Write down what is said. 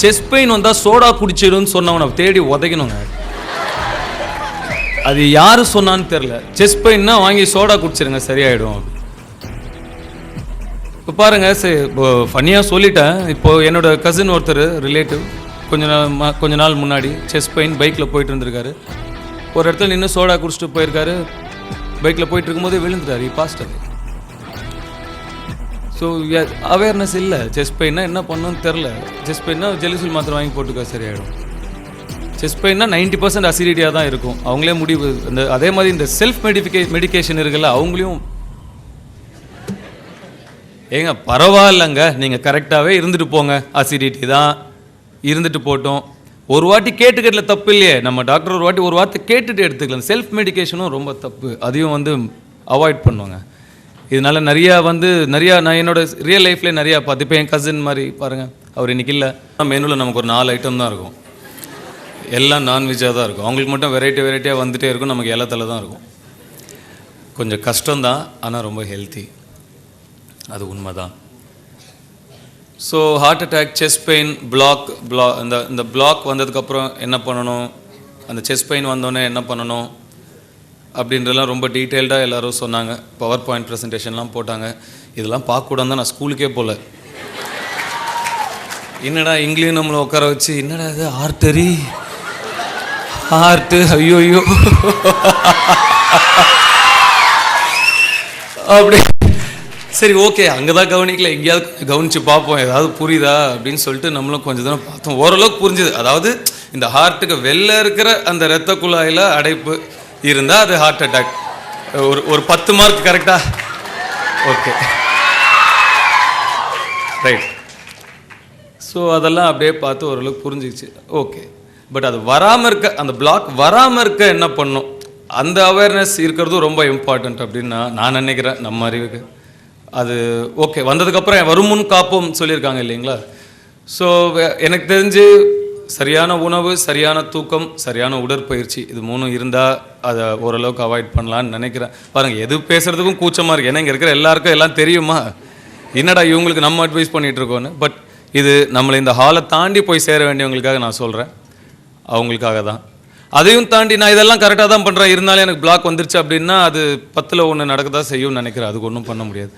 Chest pain வந்தா soda குடிச்சிடுன்னு சொன்னவனை தேடி உதைக்கணுங்க. அது யாரு சொன்னான்னு தெரியல. செஸ்ட் பெயின்னா வாங்கி சோடா குடிச்சிருங்க சரியாயிடும். இப்போ பாருங்க, ஃபன்னியாக சொல்லிட்டேன். இப்போ என்னோட கசின் ஒருத்தர் ரிலேட்டிவ் கொஞ்ச நாள் முன்னாடி செஸ்ட் பெயின் பைக்கில் போயிட்டு இருந்திருக்காரு. ஒரு இடத்துல நின்று சோடா குடிச்சிட்டு போயிருக்காரு. பைக்கில் போயிட்டு இருக்கும்போது விழுந்துட்டாரு. பாஸ்டர். ஸோ அவேர்னஸ் இல்லை. செஸ்ட் பெயின்னா என்ன பண்ணணும்னு தெரில. செஸ்ட் பெயின்னா ஜெலிசில் மாத்திரை வாங்கி போட்டுக்க சரியாயிடும். செஸ்ட் பெயின்னா 90% அசிடிட்டியாக தான் இருக்கும். அவங்களே முடிவு. அதே மாதிரி இந்த செல்ஃப் மெடிக்கேஷன் இருக்குல்ல, அவங்களையும் ஏங்க பரவாயில்லைங்க, நீங்கள் கரெக்டாகவே இருந்துட்டு போங்க, அசிடிட்டி தான் இருந்துட்டு போட்டோம். ஒரு வாட்டி கேட்டுக்கல தப்பு இல்லையே. நம்ம டாக்டர் ஒரு வார்த்தை கேட்டுட்டு எடுத்துக்கலாம். செல்ஃப் மெடிக்கேஷனும் ரொம்ப தப்பு. அதையும் அவாய்ட் பண்ணுவாங்க. இதனால நிறையா நான் என்னோட ரியல் லைஃப்லேயே நிறையா பார்த்து. இப்போ என் கசின் மாதிரி பாருங்கள், அவர் இன்றைக்கி இல்லை. மெனுவில் நமக்கு ஒரு 4 ஐட்டம் தான் இருக்கும். எல்லாம் நான்வெஜ்ஜாக தான் இருக்கும். அவங்களுக்கு மட்டும் வெரைட்டியாக வந்துகிட்டே இருக்கும். நமக்கு எல்லாத்தில் தான் இருக்கும். கொஞ்சம் கஷ்டம்தான், ஆனால் ரொம்ப ஹெல்த்தி. அது உண்மை தான். So heart attack, chest pain, இந்த பிளாக் வந்ததுக்கப்புறம் என்ன பண்ணணும், அந்த செஸ்ட் பெயின் வந்தோடனே என்ன பண்ணணும் அப்படின்றலாம் ரொம்ப டீட்டெயில்டாக எல்லோரும் சொன்னாங்க. பவர் பாயிண்ட் ப்ரெசன்டேஷன்லாம் போட்டாங்க. இதெல்லாம் பார்க்கக்கூடாது தான் நான் ஸ்கூலுக்கே போகல. என்னடா இங்கிலீஷ் நம்மளை உட்கார வச்சு, என்னடா இது ஹார்ட்டு ஐயோ அப்படி. சரி, ஓகே, அங்கே தான் கவனிக்கல, எங்கேயாவது கவனித்து பார்ப்போம், ஏதாவது புரியுதா அப்படின்னு சொல்லிட்டு நம்மளும் கொஞ்சம் தூரம் பார்த்தோம். ஓரளவுக்கு புரிஞ்சுது. அதாவது இந்த ஹார்ட்டுக்கு வெளில இருக்கிற அந்த இரத்த குழாயில் அடைப்பு இருந்தால் அது ஹார்ட் அட்டாக். ஒரு 10 மார்க் கரெக்டா? Okay, right. ஸோ அதெல்லாம் அப்படியே பார்த்து ஓரளவுக்கு புரிஞ்சிச்சு. ஓகே, பட் அது வராமல் இருக்க, அந்த பிளாக் வராமல் இருக்க என்ன பண்ணும், அந்த அவேர்னஸ் இருக்கிறதும் ரொம்ப இம்பார்ட்டண்ட் அப்படின்னு நான் நினைக்கிறேன். நம்ம அறிவுக்கு அது ஓகே. வந்ததுக்கப்புறம் வருமுன் காப்போம் சொல்லியிருக்காங்க இல்லைங்களா? ஸோ எனக்கு தெரிஞ்சு சரியான உணவு, சரியான தூக்கம், சரியான உடற்பயிற்சி, இது 3 இருந்தால் அதை ஓரளவுக்கு அவாய்ட் பண்ணலான்னு நினைக்கிறேன். பாருங்கள், எது பேசுகிறதுக்கும் கூச்சமாக இருக்குது. ஏன்னா இங்கே இருக்கிற எல்லாருக்கும் எல்லாம் தெரியுமா, என்னடா இவங்களுக்கு நம்ம அட்வைஸ் பண்ணிகிட்ருக்கோன்னு. பட் இது நம்மளை இந்த ஹாலை தாண்டி போய் சேர வேண்டியவங்களுக்காக நான் சொல்கிறேன். அவங்களுக்காக தான். அதையும் தாண்டி நான் இதெல்லாம் கரெக்டாக தான் பண்ணுறேன், இருந்தாலும் எனக்கு பிளாக் வந்துருச்சு அப்படின்னா அது 10ல் 1 நடக்க தான் செய்யும்னு நினைக்கிறேன். அதுக்கு ஒன்றும் பண்ண முடியாது.